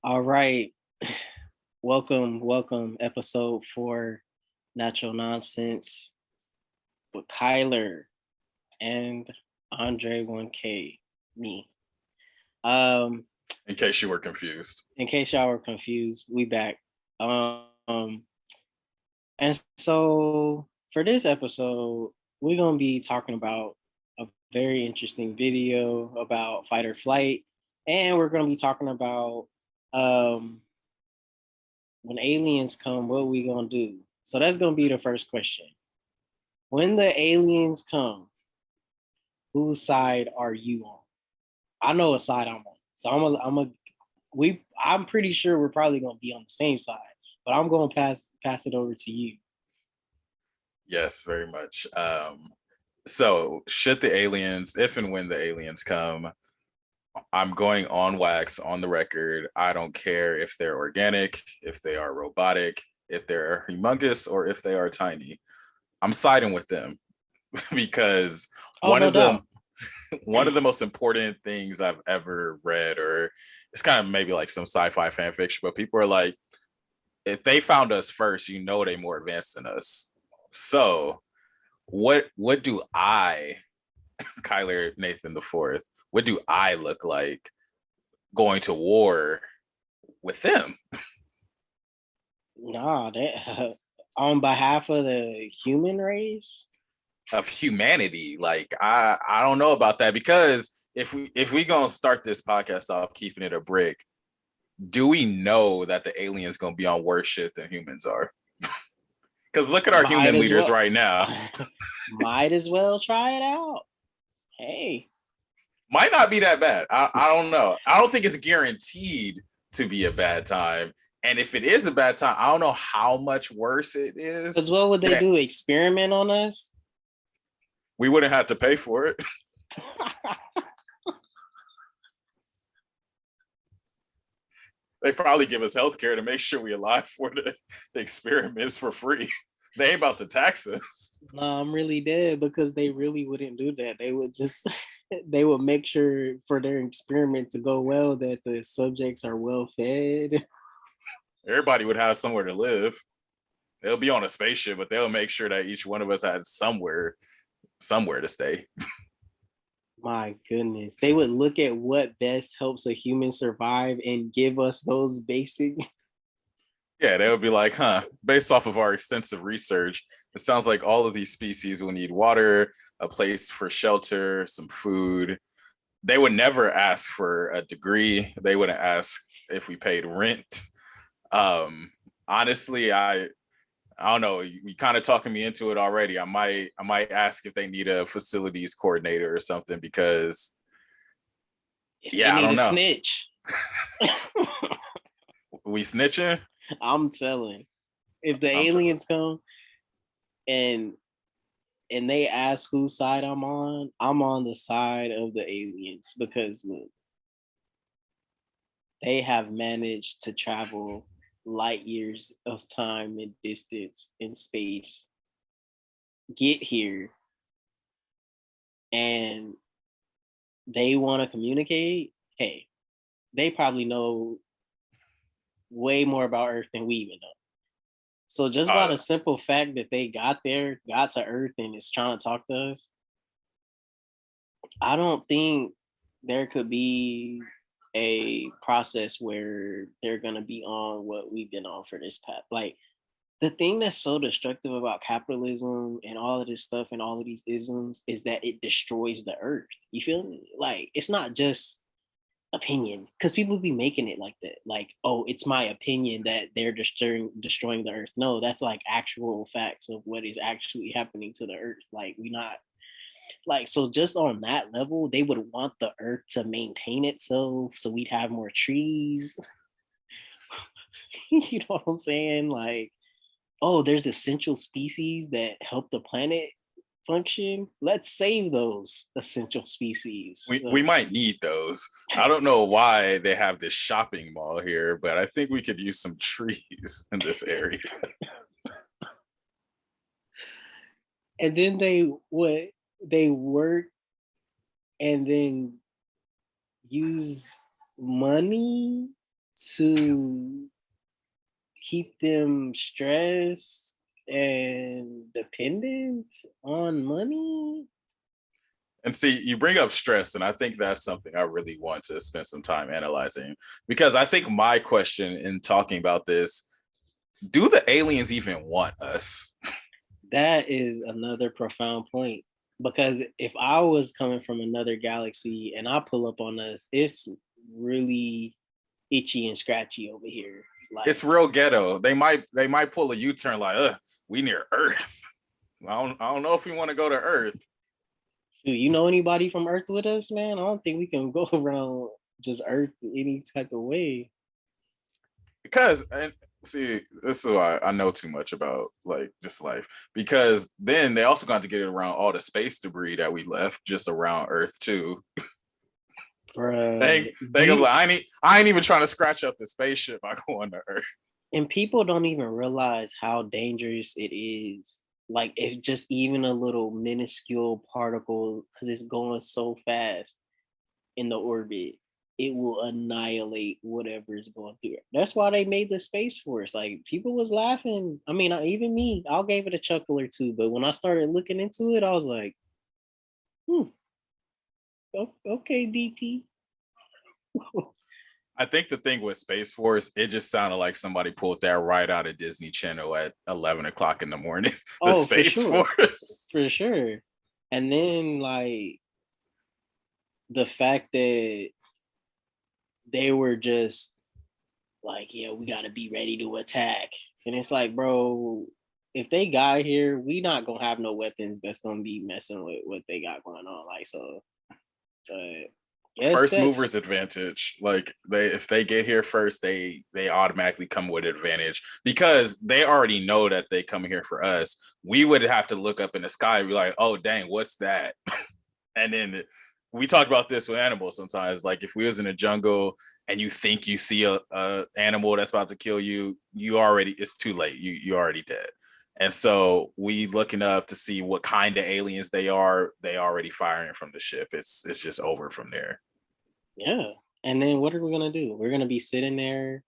All right. Welcome. Episode 4, Natural Nonsense with Kyler and Andre 1K, me. Um, In case you were confused. in case y'all were confused, we back. And so for this episode, we're gonna be talking about a very interesting video about fight or flight, and we're gonna be talking about um when aliens come, what we gonna do? So that's gonna be the first question. When the aliens come, whose side are you on? I know what side I'm on. So I'm pretty sure we're probably gonna be on the same side, but I'm gonna pass it over to you. Yes, very much. So should the aliens, if and when the aliens come, I'm going on wax on the record. I don't care if they're organic, if they are robotic, if they're humongous, or if they are tiny. I'm siding with them because Oh, one no of the doubt. one of the most important things I've ever read, or it's kind of maybe like some sci-fi fan fiction, but people are like, if they found us first, they're more advanced than us. So what do I, Kyler Nathan the Fourth, what do I look like going to war with them? Nah, that on behalf of the human race. Of humanity? Like I don't know about that, because if we gonna start this podcast off keeping it a brick, do we know that the aliens gonna be on worse shit than humans are? Because look at our Might human as leaders well. right now. Might as well try it out. Hey, Might not be that bad. I don't know. I don't think it's guaranteed to be a bad time. And if it is a bad time, I don't know how much worse it is. because what would they That do? Experiment on us? we wouldn't have to pay for it. They probably give us health care to make sure we're alive for the experiments for free. They ain't about to tax us. No, I'm really dead because they really wouldn't do that. They would just they would make sure for their experiment to go well that the subjects are well fed. Everybody would have somewhere to live. They'll be on a spaceship, but they'll make sure that each one of us had somewhere to stay. My goodness. They would look at what best helps a human survive and give us those basic. Yeah, they would be like, based off of our extensive research, it sounds like all of these species will need water, a place for shelter, some food. They would never ask for a degree. They wouldn't ask if we paid rent. Um, Honestly, I don't know. You kind of talking me into it already. I might ask if they need a facilities coordinator or something, because If they yeah, I need don't a know. snitch. We snitching? I'm telling. If the I'm telling. aliens come and they ask whose side I'm on the side of the aliens because look, they have managed to travel light years of time and distance in space, get here, and they want to communicate. Hey, they probably know way more about Earth than we even know. So just by Uh, the simple fact that they got there, got to Earth, and is trying to talk to us, I don't think there could be a process where they're gonna be on what we've been on for this past. Like the thing that's so destructive about capitalism and all of this stuff and all of these isms is that it destroys the earth. You feel me? Like it's not just opinion because people be making it like that. Like, oh, it's my opinion that they're destroying the earth. No, that's like actual facts of what is actually happening to the earth. Like we not like so just on that level they would want the earth to maintain itself so we'd have more trees. You know what I'm saying? Like, oh, there's essential species that help the planet function. Let's save those essential species. we might need those. I don't know why they have this shopping mall here, but I think we could use some trees in this area. And then they work and then use money to keep them stressed and dependent on money. And see, you bring up stress, and I think that's something I really want to spend some time analyzing, because I think my question in talking about this, do the aliens even want us? That is another profound point. Because if I was coming from another galaxy and I pull up on us, it's really itchy and scratchy over here. Like, It's real ghetto. They might pull a U-turn like, we near Earth. I don't know if we want to go to Earth. do you know anybody from Earth with us, man? I don't think we can go around just Earth any type of way. Because, and see, this is why I know too much about like just life, because then they also got to get it around all the space debris that we left just around Earth too. Bruh, They go like, I ain't even trying to scratch up the spaceship. I go on to Earth. and people don't even realize how dangerous it is. Like, if just even a little minuscule particle, because it's going so fast in the orbit, it will annihilate whatever is going through it. That's why they made the Space Force. Like, people was laughing. I mean, even me, I'll gave it a chuckle or two. But when I started looking into it, I was like, okay, DT. I think the thing with Space Force, it just sounded like somebody pulled that right out of Disney Channel at 11 o'clock in the morning. The Oh, for Space sure. Force. For sure. And then, like, the fact that they were just like, yeah, we got to be ready to attack. And it's like, bro, if they got here, we not gonna have no weapons that's gonna be messing with what they got going on. Like, so, but yes, First that's movers advantage. Like if they get here first, they automatically come with advantage because they already know that they come here for us. We would have to look up in the sky and be like, oh dang, what's that? And then we talked about this with animals sometimes. Like if we was in a jungle and you think you see a animal that's about to kill you, you already, it's too late. You already dead. And so we looking up to see what kind of aliens they are. They already firing from the ship. It's just over from there. yeah. And then what are we gonna do? We're gonna be sitting there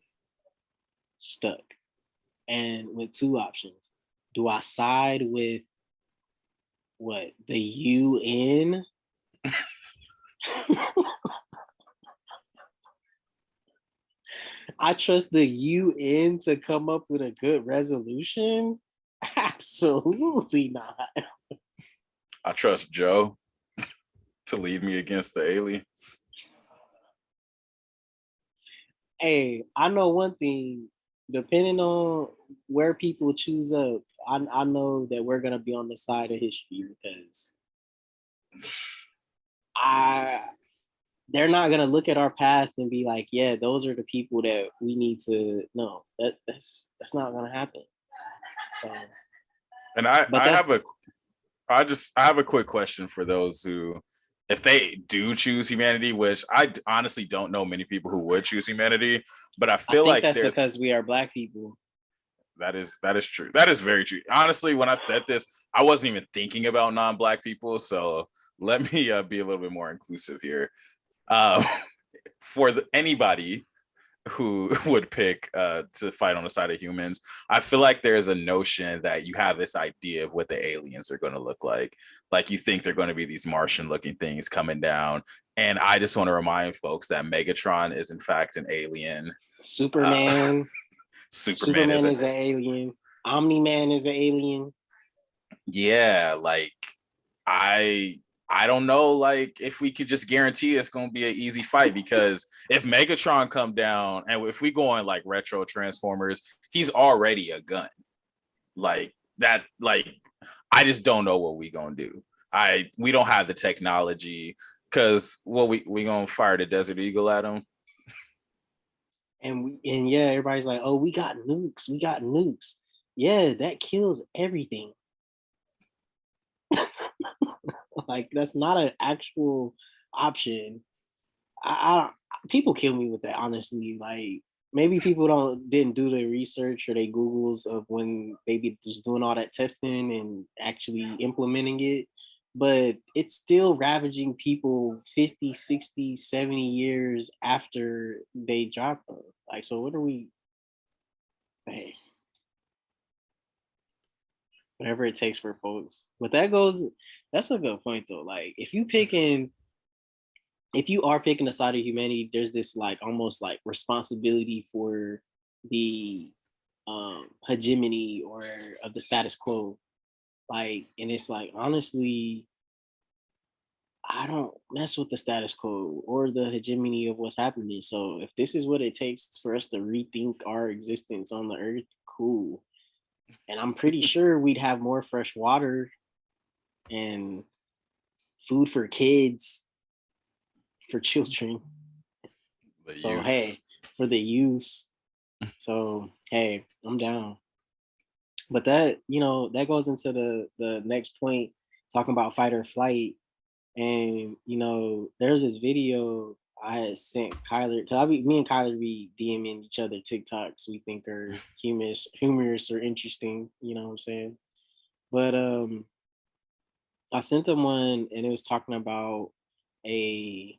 stuck, and with two options. Do I side with what the UN? I trust the UN to come up with a good resolution. Absolutely not. I trust Joe to lead me against the aliens. Hey, I know one thing. Depending on where people choose up, I know that we're gonna be on the side of history because I they're not gonna look at our past and be like, yeah, those are the people that we need to know. That's not gonna happen. So, And I, but I that's have a I have a quick question for those who, if they do choose humanity, which I honestly don't know many people who would choose humanity, but I I feel think like that's there's because we are black people. that is true. That is very true. Honestly, when I said this, I wasn't even thinking about non-black people. So let me be a little bit more inclusive here. Um, for anybody who would pick to fight on the side of humans, I feel like there's a notion that you have this idea of what the aliens are going to look like. Like you think they're going to be these Martian looking things coming down. And I just want to remind folks that Megatron is in fact an alien. Superman. Superman Superman is is an alien. Omni Man is an alien. yeah, like I I don't know, like if we could just guarantee it's gonna be an easy fight, because if Megatron come down and if we go on like retro Transformers, he's already a gun. Like that, like I just don't know what we gonna do. We don't have the technology because what we gonna fire the Desert Eagle at him? And yeah, everybody's like, oh, we got nukes. We got nukes. Yeah, that kills everything. Like, that's not an actual option. I people kill me with that, honestly. Like, maybe people didn't do the research or they Googles of when they be just doing all that testing and actually implementing it. but it's still ravaging people 50, 60, 70 years after they drop them. Like, so what are we, hey, whatever it takes for folks. But that's a good point though. Like, if you are picking a side of humanity, there's this like almost like responsibility for the hegemony or of the status quo. Like, and it's like honestly, I don't mess with the status quo or the hegemony of what's happening. So if this is what it takes for us to rethink our existence on the earth, cool. And I'm pretty sure we'd have more fresh water and food for kids, for children. The So use. hey, for the youth. So hey, I'm down. But that, that goes into the next point, talking about fight or flight. And there's this video I had sent Kyler, because me and Kyler be DMing each other TikToks we think are humorous or interesting, you know what I'm saying? But I sent him one and it was talking about a,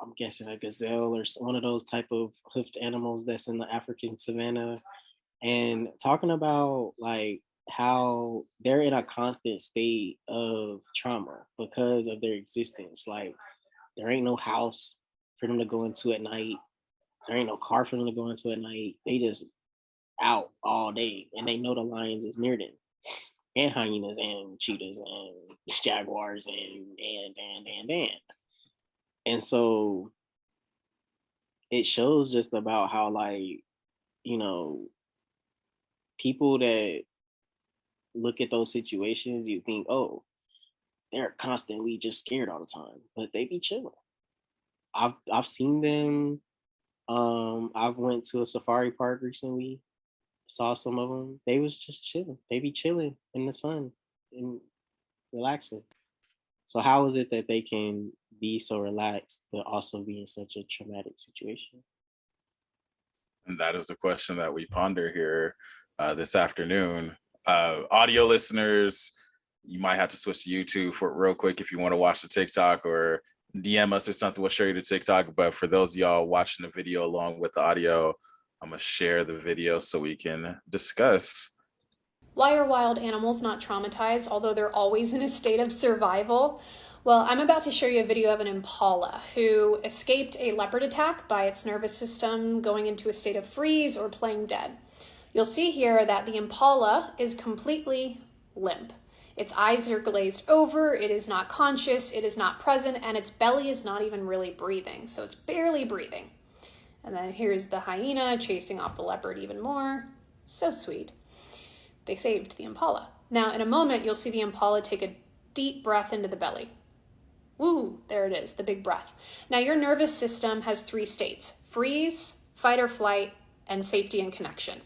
I'm guessing a gazelle or one of those type of hoofed animals that's in the African savannah, and talking about like how they're in a constant state of trauma because of their existence. Like, there ain't no house for them to go into at night. There ain't no car for them to go into at night. They just out all day, and they know the lions is near them, and hyenas and cheetahs and jaguars and so it shows just about how, like, you know people that look at those situations, you think, oh, they're constantly just scared all the time, but they be chilling. I've seen them. I've went to a safari park recently, saw some of them. They was just chilling. They be chilling in the sun and relaxing. So how is it that they can be so relaxed but also be in such a traumatic situation? And that is the question that we ponder here this afternoon. Audio listeners, you might have to switch to YouTube for real quick if you want to watch the TikTok, or DM us or something. We'll show you the TikTok. But for those of y'all watching the video along with the audio, I'm going to share the video so we can discuss. Why are wild animals not traumatized, although they're always in a state of survival? Well, I'm about to show you a video of an impala who escaped a leopard attack by its nervous system going into a state of freeze or playing dead. You'll see here that the impala is completely limp. Its eyes are glazed over, it is not conscious, it is not present, and its belly is not even really breathing, so it's barely breathing. And then here's the hyena chasing off the leopard even more. So sweet. They saved the impala. Now, in a moment, you'll see the impala take a deep breath into the belly. Woo, there it is, the big breath. Now, your nervous system has 3 states: freeze, fight or flight, and safety and connection.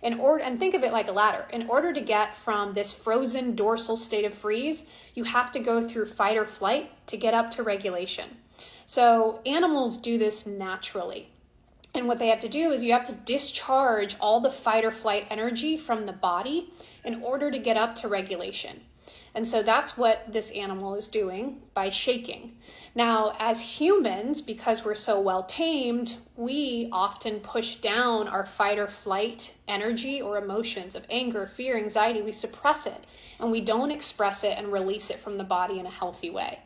And think of it like a ladder. In order to get from this frozen dorsal state of freeze, you have to go through fight or flight to get up to regulation. So animals do this naturally. And what they have to do is you have to discharge all the fight or flight energy from the body in order to get up to regulation. And so that's what this animal is doing by shaking. Now, as humans, because we're so well tamed, we often push down our fight or flight energy or emotions of anger, fear, anxiety. We suppress it and we don't express it and release it from the body in a healthy way.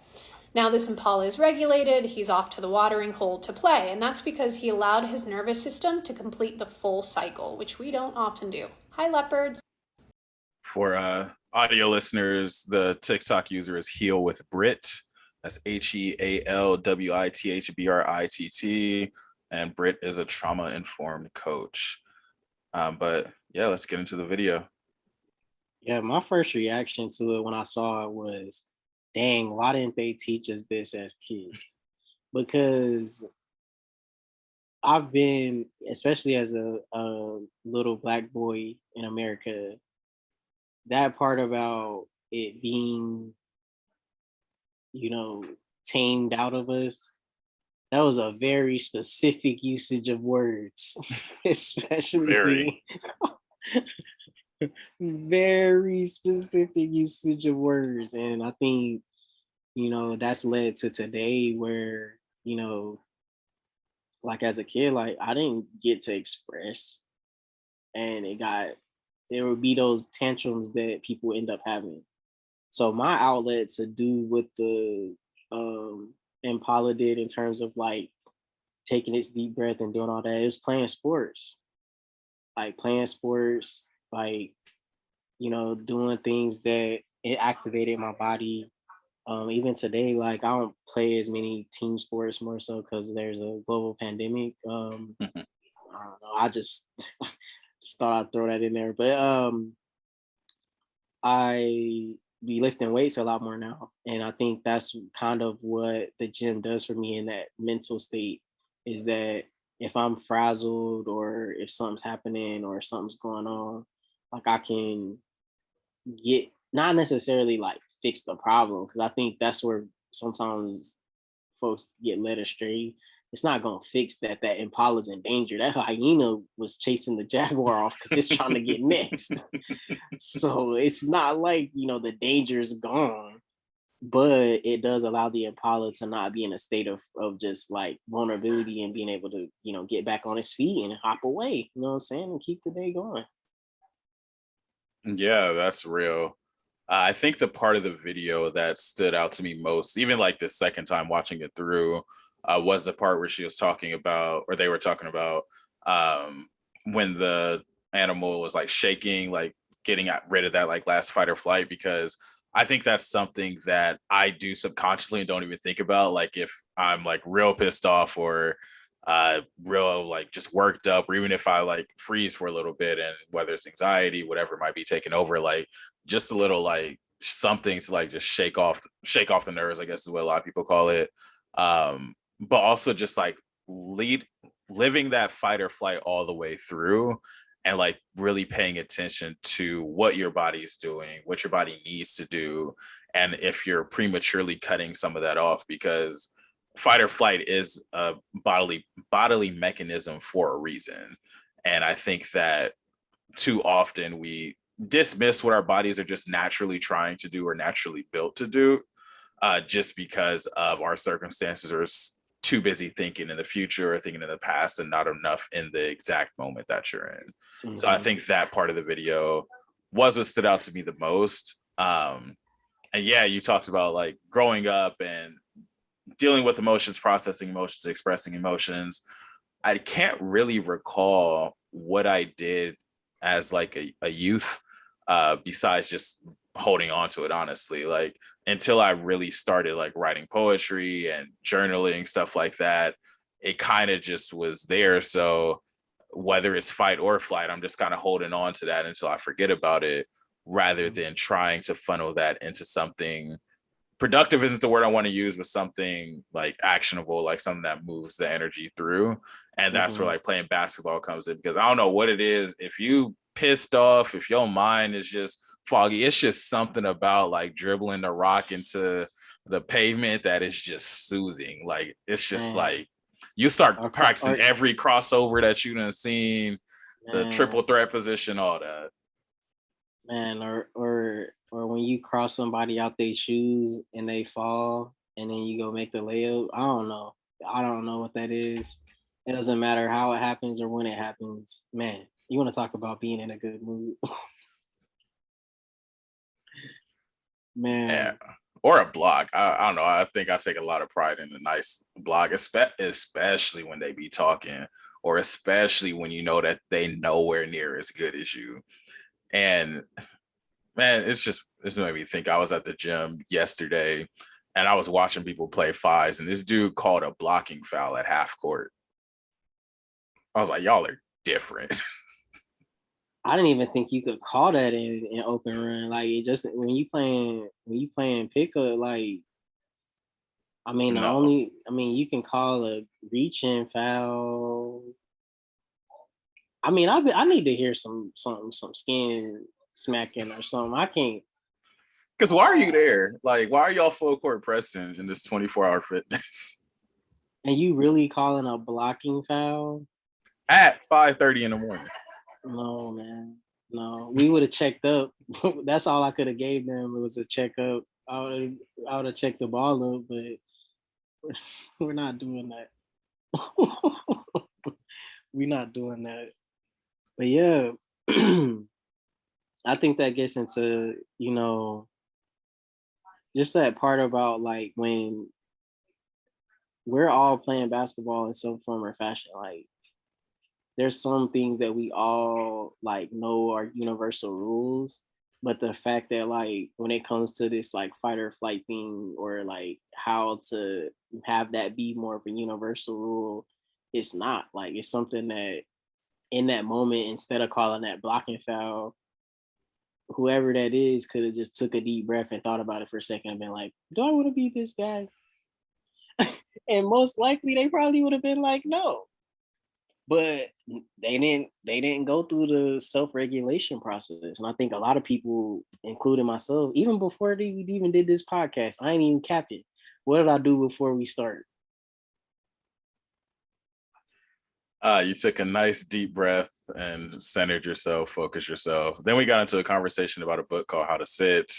Now this impala is regulated, he's off to the watering hole to play, and that's because he allowed his nervous system to complete the full cycle, which we don't often do. Hi, leopards. For audio listeners, the TikTok user is Heal with Brit. That's HEALWITHBRITT. And Brit is a trauma-informed coach. But yeah, let's get into the video. Yeah, my first reaction to it when I saw it was, dang, why didn't they teach us this as kids? Because I've been, especially as a little Black boy in America, that part about it being, tamed out of us, that was a very specific usage of words, Very. especially Very specific usage of words. And I think, that's led to today where, like as a kid, like I didn't get to express, and there would be those tantrums that people end up having. So my outlet to do what the Impala did in terms of like taking its deep breath and doing all that is playing sports. Like playing sports, like, doing things that it activated my body. Even today, like I don't play as many team sports more so because there's a global pandemic. I don't know. I just just thought I'd throw that in there. But I be lifting weights a lot more now. And I think that's kind of what the gym does for me in that mental state is that if I'm frazzled or if something's happening or something's going on, like I can get not necessarily like fix the problem because I think that's where sometimes folks get led astray. It's not gonna fix that Impala's in danger. That hyena was chasing the jaguar off because it's trying to get next. So it's not like the danger is gone, but it does allow the Impala to not be in a state of just like vulnerability and being able to get back on its feet and hop away. You know what I'm saying? And keep the day going. Yeah, that's real. I think the part of the video that stood out to me most, even like the second time watching it through, was the part where she was talking about, or they were talking about, when the animal was like shaking, like getting rid of that like last fight or flight. Because I think that's something that I do subconsciously and don't even think about. Like if I'm like real pissed off or real like just worked up, or even if I like freeze for a little bit, and whether it's anxiety, whatever might be taking over, like just a little like something to like just shake off the nerves, I guess is what a lot of people call it. But also just like living that fight or flight all the way through, and like really paying attention to what your body is doing, what your body needs to do, and if you're prematurely cutting some of that off. Because fight or flight is a bodily mechanism for a reason. And I think that too often we dismiss what our bodies are just naturally trying to do or naturally built to do, just because of our circumstances, or too busy thinking in the future or thinking in the past and not enough in the exact moment that you're in. So I Mhm. think that part of the video was what stood out to me the most. And yeah, you talked about like growing up and dealing with emotions, processing emotions, expressing emotions. I can't really recall what I did as like a youth, besides just holding on to it, honestly. Like until I really started like writing poetry and journaling, stuff like that, it kind of just was there. So whether it's fight or flight, I'm just kind of holding on to that until I forget about it, rather than trying to funnel that into something productive. Isn't the word I want to use, but something like actionable, like something that moves the energy through. And that's where Mhm. like playing basketball comes in, because I don't know what it is. If you pissed off, if your mind is just foggy, it's just something about like dribbling the rock into the pavement that is just soothing. Like it's just Man, like you start practicing or every crossover that you done seen, the triple man, threat position, all that. man, or when you cross somebody out their shoes and they fall, and then you go make the layup. I don't know. I don't know what that is. It doesn't matter how it happens or when it happens. Man, you want to talk about being in a good mood, Yeah. man. Or a block. I don't know. I think I take a lot of pride in a nice block, especially when they be talking, or especially when you know that they nowhere near as good as you. And man, it's made me think. I was at the gym yesterday and I was watching people play fives, and this dude called a blocking foul at half court. I was like, y'all are different. I didn't even think you could call that in open run. Like it just when you playing pickup, like No. you can call a reaching foul. I need to hear some skin smacking or something. I can't. Because why are you there? Like, why are y'all full court pressing in this 24-hour fitness And you really calling a blocking foul? at 5:30 in the morning? No, man. No, we would have checked up. That's all I could have gave them. It was a checkup. I would have checked the ball up, but we're not doing that. We're not doing that. But yeah, I think that gets into, just that part about like when we're all playing basketball in some form or fashion. Like there's some things that we all like know are universal rules, but the fact that like when it comes to this like fight or flight thing or like how to have that be more of a universal rule, it's not. Like it's something that in that moment, instead of calling that blocking foul, whoever that is could have just took a deep breath and thought about it for a second and been like, do I want to be this guy? And most likely they probably would have been like, no. But they didn't go through the self-regulation process. And I think a lot of people, including myself, even before we even did this podcast, I ain't even capped it. What did I do before we start? You took a nice deep breath and centered yourself, focused yourself. Then we got into a conversation about a book called How to Sit.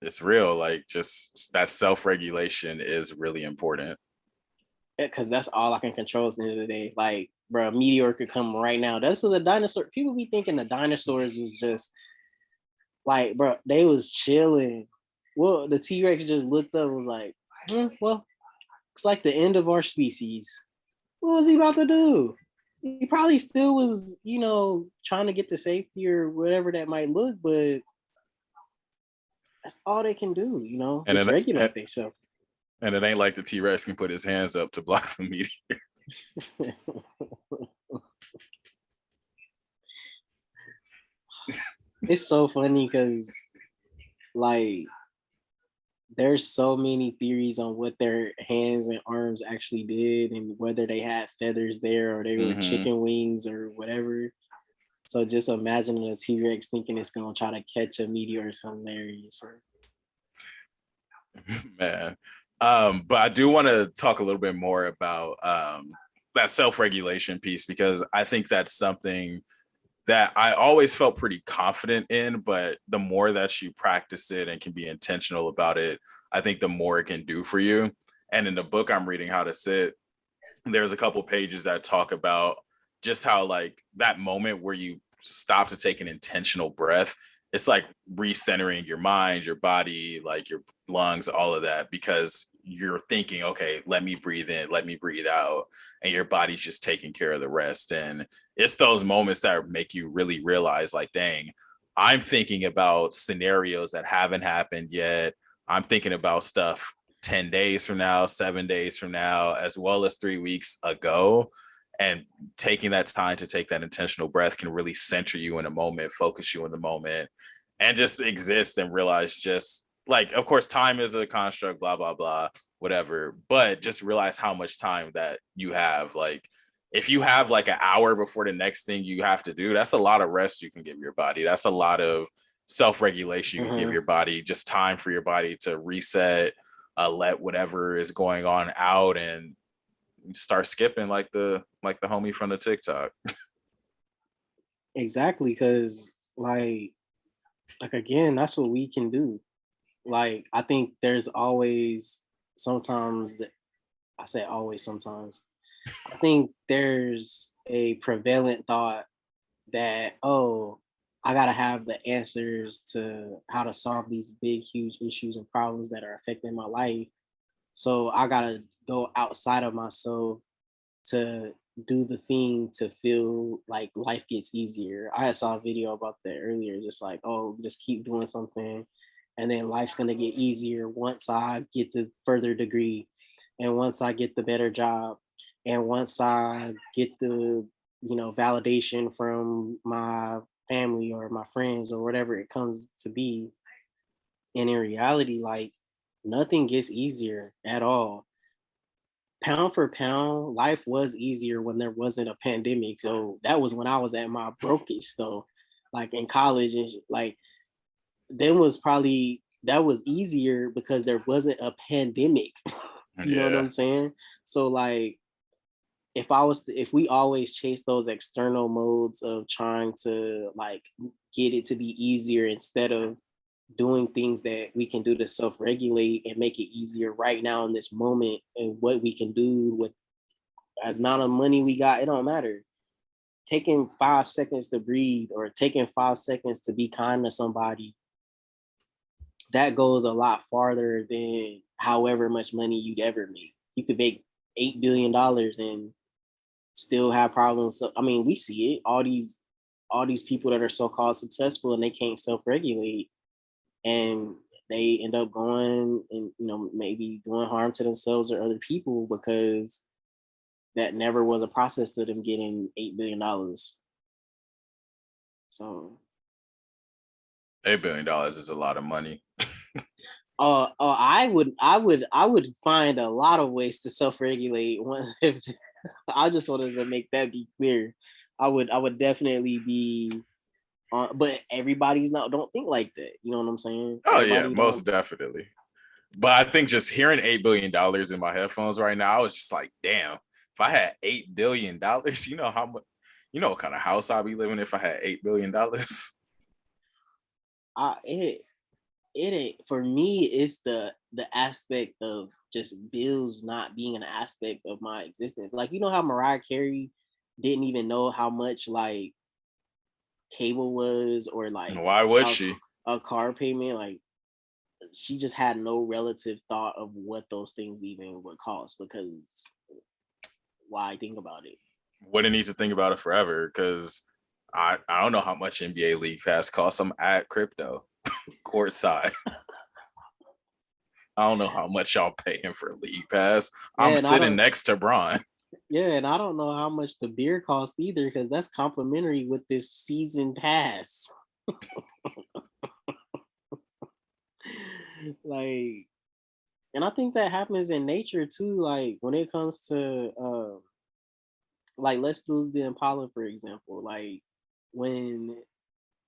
It's real, like just that self-regulation is really important. Because that's all I can control at the end of the day. Like, bro, a meteor could come right now. That's what the dinosaur people be thinking the dinosaurs was just like, bro, they was chilling. Well, the T-Rex just looked up and was like, well, it's like the end of our species. What was he about to do? He probably still was, trying to get to safety or whatever that might look, but that's all they can do, And just it, regulate themselves. and it ain't like the T-Rex can put his hands up to block the meteor. It's so funny because like there's so many theories on what their hands and arms actually did and whether they had feathers there or they were chicken wings or whatever. So just imagining a T-Rex thinking it's gonna try to catch a meteor is hilarious. Man. But I do want to talk a little bit more about that self-regulation piece, because I think that's something that I always felt pretty confident in, but the more that you practice it and can be intentional about it, I think the more it can do for you. And in the book I'm reading, How to Sit, there's a couple pages that talk about just how like that moment where you stop to take an intentional breath, it's like recentering your mind, your body, like your lungs, all of that, because you're thinking, okay, let me breathe in, let me breathe out, and your body's just taking care of the rest. And it's those moments that make you really realize, like, dang, I'm thinking about scenarios that haven't happened yet. I'm thinking about stuff 10 days from now, 7 days from now, as well as 3 weeks ago. And taking that time to take that intentional breath can really center you in a moment, focus you in the moment, and just exist and realize, just like, of course, time is a construct, blah, blah, blah, whatever. But just realize how much time that you have. Like, if you have like an hour before the next thing you have to do, that's a lot of rest you can give your body. That's a lot of self-regulation you can give your body, just time for your body to reset, let whatever is going on out, and start skipping like the homie from the TikTok. Exactly, because like again, that's what we can do. Like I think there's always sometimes that I say always sometimes. I think there's a prevalent thought that, oh, I gotta have the answers to how to solve these big, huge issues and problems that are affecting my life. So I gotta go outside of myself to do the thing to feel like life gets easier. I saw a video about that earlier, just like, oh, just keep doing something and then life's gonna get easier once I get the further degree and once I get the better job and once I get the validation from my family or my friends or whatever it comes to be. And in reality, like nothing gets easier at all. Pound for pound, life was easier when there wasn't a pandemic. So that was when I was at my brokest though, like in college and like then was probably that was easier because there wasn't a pandemic. You know what Yeah. I'm saying? So like if we always chase those external modes of trying to like get it to be easier instead of doing things that we can do to self-regulate and make it easier right now in this moment, and what we can do with the amount of money we got, it don't matter. Taking 5 seconds to breathe or taking 5 seconds to be kind to somebody, that goes a lot farther than however much money you'd ever make. You could make $8 billion and still have problems. So, I mean, we see it. All these people that are so-called successful and they can't self-regulate, and they end up going and maybe doing harm to themselves or other people because that never was a process to them getting $8 billion. So $8 billion is a lot of money. I would find a lot of ways to self-regulate. If I just wanted to make that be clear. I would definitely be but everybody's not don't think like that. You know what I'm saying? Oh yeah, Everybody most don't. definitely. But I think just hearing $8 billion in my headphones right now, I was just like, damn, if I had $8 billion, you know how much, what kind of house I'd be living if I had $8 billion. It ain't for me. It's the aspect of just bills not being an aspect of my existence. Like how Mariah Carey didn't even know how much like cable was, or like Why would a, she? a car payment. Like she just had no relative thought of what those things even would cost, because why think about it? Wouldn't need to think about it forever because I don't know how much NBA League Pass costs. I'm at crypto courtside. I don't know how much y'all paying for League Pass. Yeah, I'm and I sitting don't. next to Bron. Yeah, and I don't know how much the beer costs either, because that's complimentary with this season pass. Like, and I think that happens in nature too. Like when it comes to like let's use the Impala for example. Like when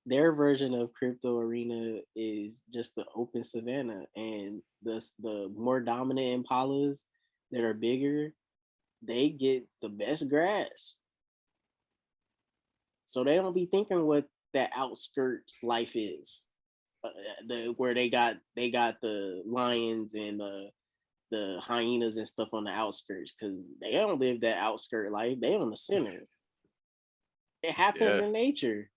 their version of crypto arena is just the open savannah, and the more dominant Impalas that are bigger, they get the best grass. So they don't be thinking what that outskirts life is. Where they got the lions and the hyenas and stuff on the outskirts, because they don't live that outskirt life. They on the center. It happens Yeah, in nature.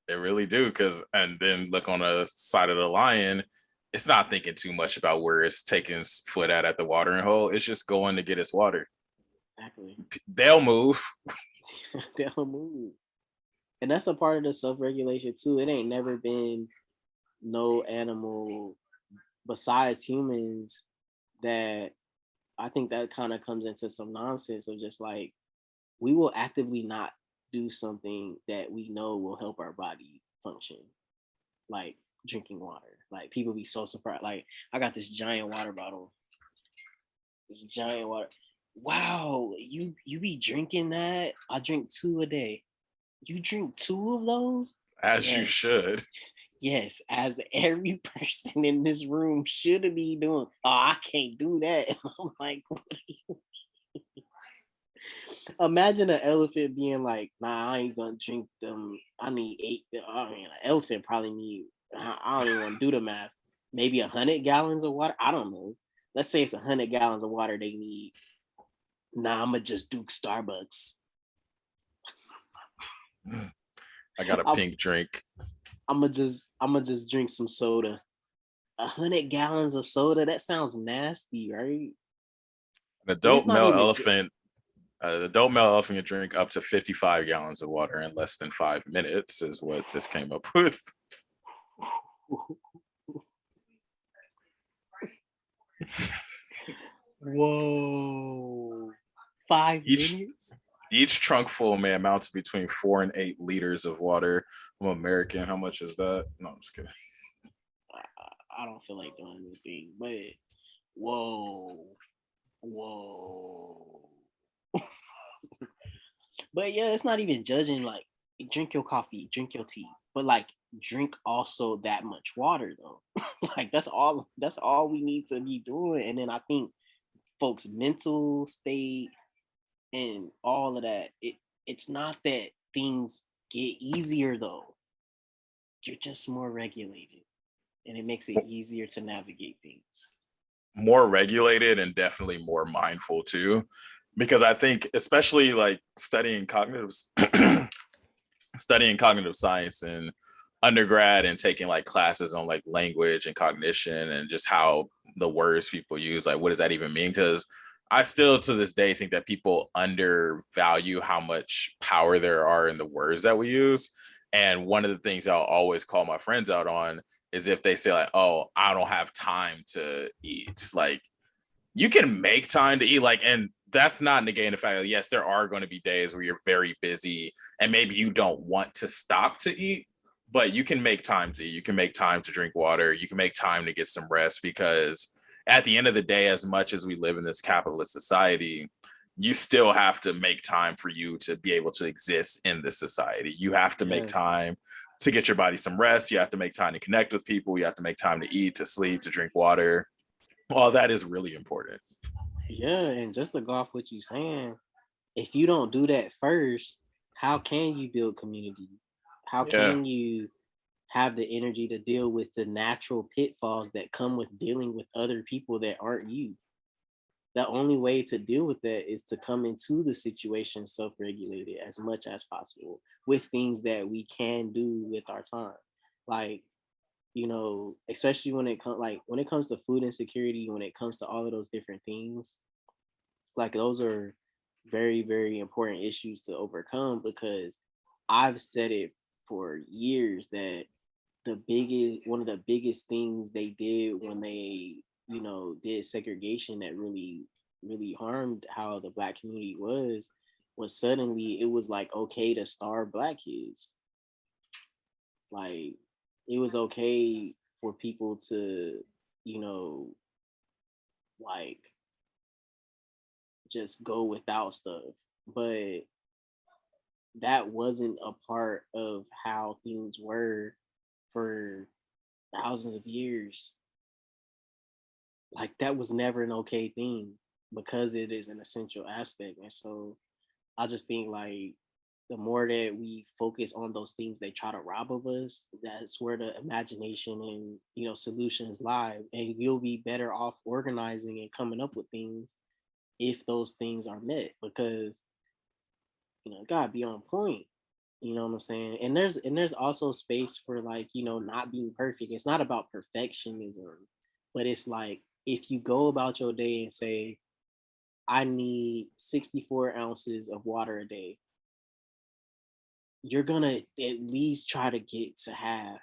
they really do. And then look on the side of the lion, it's not thinking too much about where it's taking its foot at the watering hole. It's just going to get its water. Exactly. They'll move. They don't move. And that's a part of the self-regulation too. It ain't never been no animal besides humans that I think that kind of comes into some nonsense of just like we will actively not do something that we know will help our body function, like drinking water. Like people be so surprised. Like I got this giant water bottle, this giant water. Wow, you be drinking that? I drink two a day. You drink two of those? As you Yes. should. Yes, as every person in this room should be doing. Oh, I can't do that. I'm like, what are you? Imagine an elephant being like, nah, I ain't gonna drink them. I need eight. I mean, an elephant probably need, I don't even want to do the math. Maybe 100 gallons of water. I don't know. Let's say it's 100 gallons of water they need. Nah, I'm gonna just do Starbucks. I got a I'm, pink drink. I'm gonna just drink some soda. 100 gallons of soda. That sounds nasty, right? An And it's adult not male even. elephant, an adult male elephant can drink up to 55 gallons of water in less than 5 minutes, is what this came up with. Whoa. Five Each minutes? each trunk full may amount to between 4 and 8 liters of water. I'm American. How much is that? No, I'm just kidding. I don't feel like doing anything, but whoa. Whoa. But yeah, it's not even judging. Like, drink your coffee, drink your tea, but like, drink also that much water though. Like, that's all. That's all we need to be doing. And then I think folks' mental state, and all of that. It's not that things get easier though. You're just more regulated, and it makes it easier to navigate things. More regulated and definitely more mindful too, because I think especially like studying cognitive science in undergrad and taking like classes on like language and cognition and just how the words people use, like what does that even mean? Because I still to this day think that people undervalue how much power there are in the words that we use. And one of the things I'll always call my friends out on is if they say like, oh, I don't have time to eat. Like, you can make time to eat, like, and that's not negating the fact that yes, there are going to be days where you're very busy and maybe you don't want to stop to eat, but you can make time to eat. You can make time to drink water. You can make time to get some rest, because at the end of the day, as much as we live in this capitalist society, you still have to make time for you to be able to exist in this society. You have to make time to get your body some rest. You have to make time to connect with people. You have to make time to eat, to sleep, to drink water. All that is really important. Yeah, and just to go off what you're saying, if you don't do that first, how can you build community? How Yeah. can you have the energy to deal with the natural pitfalls that come with dealing with other people that aren't you? The only way to deal with that is to come into the situation self-regulated as much as possible with things that we can do with our time. Like, especially when it comes to food insecurity, when it comes to all of those different things, like those are very, very important issues to overcome, because I've said it for years that one of the biggest things they did when they, did segregation that really, really harmed how the black community was suddenly it was like okay to starve black kids. Like, it was okay for people to, you know, like just go without stuff. But that wasn't a part of how things were for thousands of years. Like, that was never an okay thing because it is an essential aspect. And so I just think like the more that we focus on those things they try to rob of us, that's where the imagination and solutions lie. And you'll be better off organizing and coming up with things if those things are met, because gotta be on point. You know what I'm saying? And there's also space for like, not being perfect. It's not about perfectionism, but it's like if you go about your day and say, I need 64 ounces of water a day, you're gonna at least try to get to half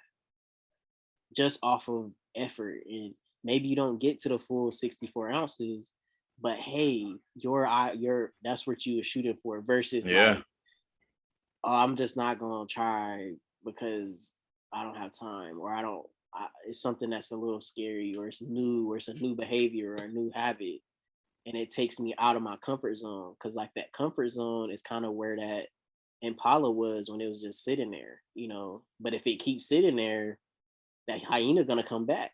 just off of effort. And maybe you don't get to the full 64 ounces, but hey, your that's what you were shooting for, versus Yeah. like, oh, I'm just not gonna try because I don't have time, or it's something that's a little scary, or it's new, or it's a new behavior or a new habit, and it takes me out of my comfort zone. Because like that comfort zone is kind of where that Impala was when it was just sitting there. But if it keeps sitting there, that hyena gonna come back.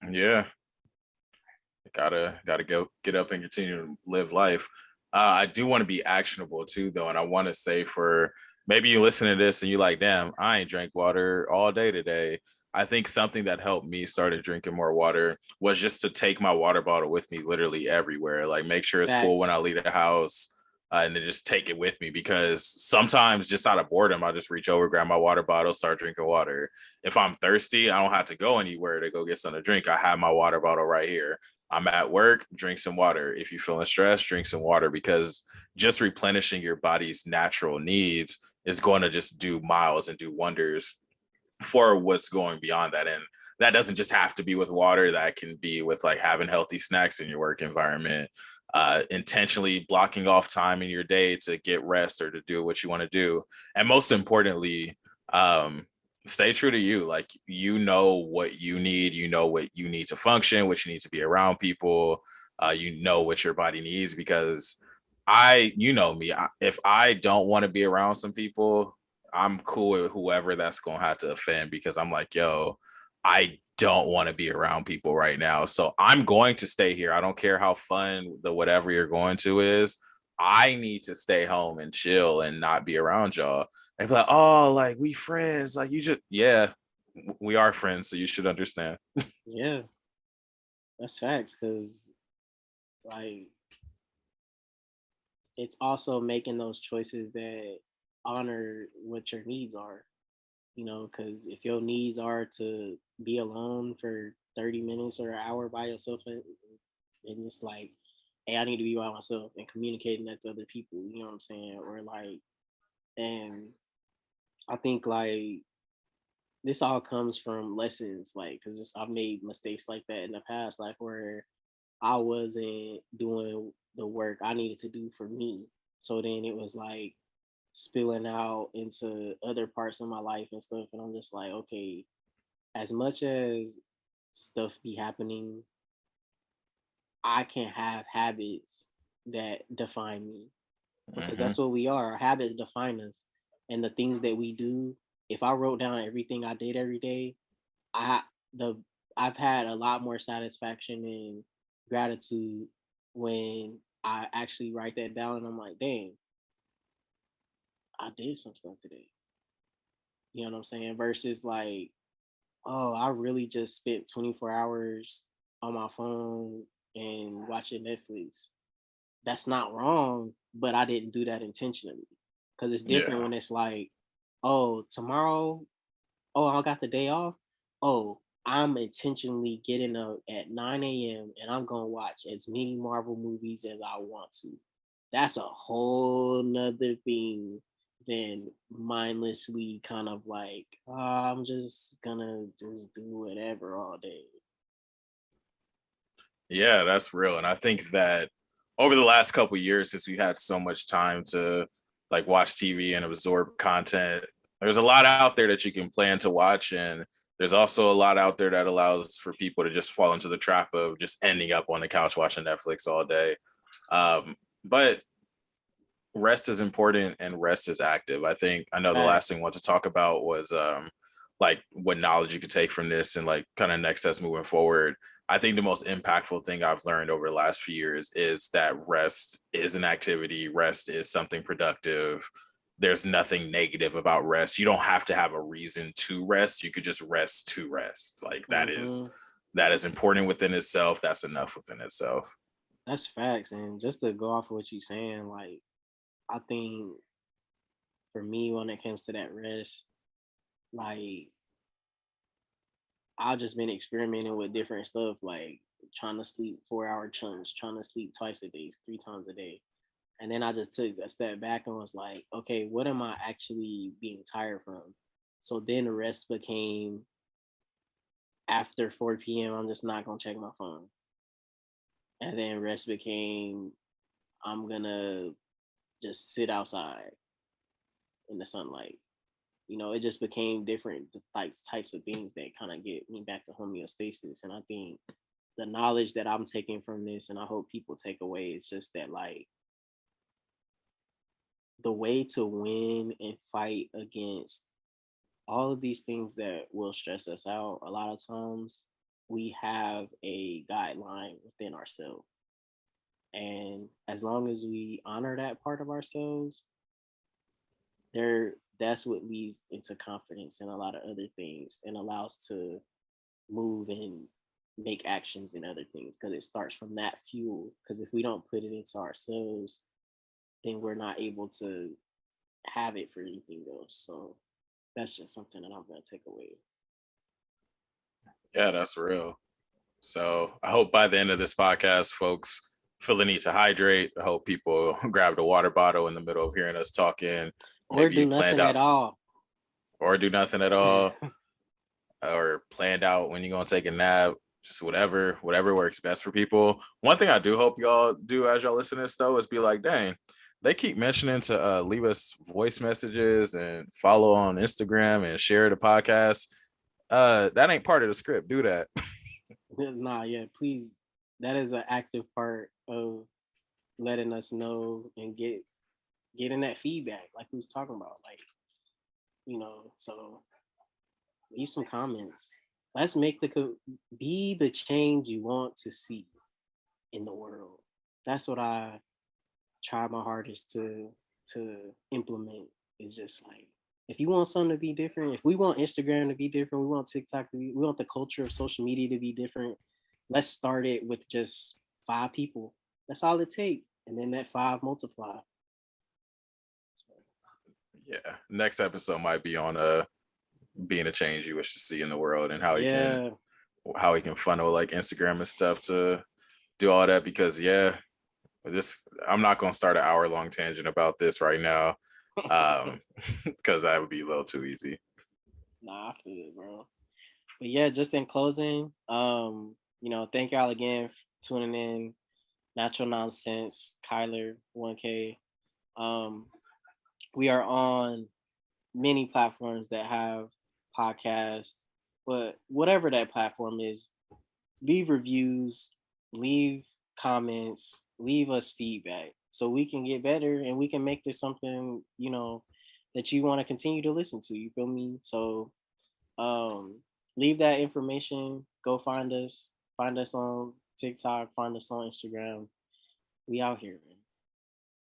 Yeah. Gotta get up and continue to live life. I do want to be actionable too, though, and I want to say for maybe you listen to this and you like, damn, I ain't drank water all day today. I think something that helped me started drinking more water was just to take my water bottle with me literally everywhere. Like, make sure it's full when Facts. I leave the house, and then just take it with me, because sometimes just out of boredom, I just reach over, grab my water bottle, start drinking water. If I'm thirsty, I don't have to go anywhere to go get something to drink. I have my water bottle right here. I'm at work, drink some water. If you're feeling stressed, drink some water, because just replenishing your body's natural needs is going to just do miles and do wonders for what's going beyond that. And that doesn't just have to be with water. That can be with like having healthy snacks in your work environment, intentionally blocking off time in your day to get rest or to do what you want to do. And most importantly, stay true to you. Like, you know what you need, what you need to function, what you need to be around people, you know what your body needs. Because you know me, if I don't want to be around some people, I'm cool with whoever that's gonna have to offend, because I'm like, yo, I don't want to be around people right now, so I'm going to stay here. I don't care how fun the whatever you're going to is. I need to stay home and chill and not be around y'all. And be like, oh, like we friends, like you just, yeah, we are friends, so you should understand. Yeah, that's facts. Cause like it's also making those choices that honor what your needs are. You know, because if your needs are to be alone for 30 minutes or an hour by yourself, and it's like, hey, I need to be by myself and communicating that to other people, you know what I'm saying? Or like, and I think like this all comes from lessons, like, because I've made mistakes like that in the past, like where I wasn't doing the work I needed to do for me. So then it was like spilling out into other parts of my life and stuff. And I'm just like, okay, as much as stuff be happening, I can have habits that define me because Mm-hmm. that's what we are. Our habits define us. And the things that we do, if I wrote down everything I did every day, I the I've had a lot more satisfaction and gratitude when I actually write that down and I'm like, dang, I did some stuff today. You know what I'm saying? Versus like, oh, I really just spent 24 hours on my phone and watching Netflix. That's not wrong, but I didn't do that intentionally. Because it's different Yeah. when it's like, oh, tomorrow, oh, I got the day off. Oh, I'm intentionally getting up at 9 a.m. and I'm going to watch as many Marvel movies as I want to. That's a whole nother thing than mindlessly kind of like, oh, I'm just gonna just do whatever all day. Yeah, that's real. And I think that over the last couple years, since we had so much time to like watch TV and absorb content, there's a lot out there that you can plan to watch. And there's also a lot out there that allows for people to just fall into the trap of just ending up on the couch watching Netflix all day. But rest is important and rest is active. I know the last thing I Facts. want to talk about was like what knowledge you could take from this and like kind of next steps moving forward. I think the most impactful thing I've learned over the last few years is that rest is an activity, rest is something productive. There's nothing negative about rest. You don't have to have a reason to rest. You could just rest to rest. Like Hmm. that is important within itself. That's enough within itself. That's facts. And just to go off of what you're saying, like I think for me when it comes to that rest, like I've just been experimenting with different stuff, like trying to sleep 4 hour chunks, trying to sleep twice a day, 3 times a day. And then I just took a step back and was like, okay, what am I actually being tired from? So then the rest became after 4 p.m., I'm just not gonna check my phone. And then rest became I'm gonna just sit outside in the sunlight. You know, it just became different types of things that kind of get me back to homeostasis. And I think the knowledge that I'm taking from this, and I hope people take away, is just that like the way to win and fight against all of these things that will stress us out, a lot of times we have a guideline within ourselves. And as long as we honor that part of ourselves, that's what leads into confidence and a lot of other things and allows to move and make actions and other things because it starts from that fuel. Because if we don't put it into ourselves, then we're not able to have it for anything else. So that's just something that I'm gonna take away. Yeah, that's real. So I hope by the end of this podcast, folks feel the need to hydrate. I hope people grab the water bottle in the middle of hearing us talking. Or Maybe do you planned nothing at out all. or do nothing at all, or planned out when you're gonna take a nap. Just whatever works best for people. One thing I do hope y'all do as y'all listen to this though is be like, dang, they keep mentioning to leave us voice messages and follow on Instagram and share the podcast. That ain't part of the script. Do that. Nah, yeah, please. That is an active part of letting us know and getting that feedback, like we was talking about. Like, so leave some comments. Let's make be the change you want to see in the world. That's what I try my hardest to implement. Is just like, if you want something to be different, if we want Instagram to be different, we want TikTok to be, we want the culture of social media to be different. Let's start it with just 5 people. That's all it takes, and then that five multiply. Yeah. Next episode might be on being a change you wish to see in the world and Yeah. how he can funnel like Instagram and stuff to do all that, because this I'm not gonna start an hour-long tangent about this right now. Because that would be a little too easy. Nah, I feel it, bro. But yeah, just in closing, thank y'all again for tuning in. Natural Nonsense, Kyler, 1K. Um, we are on many platforms that have podcasts, but whatever that platform is, leave reviews, leave comments, leave us feedback so we can get better and we can make this something, that you want to continue to listen to. You feel me? So leave that information. Go find us. Find us on TikTok. Find us on Instagram. We out here, man.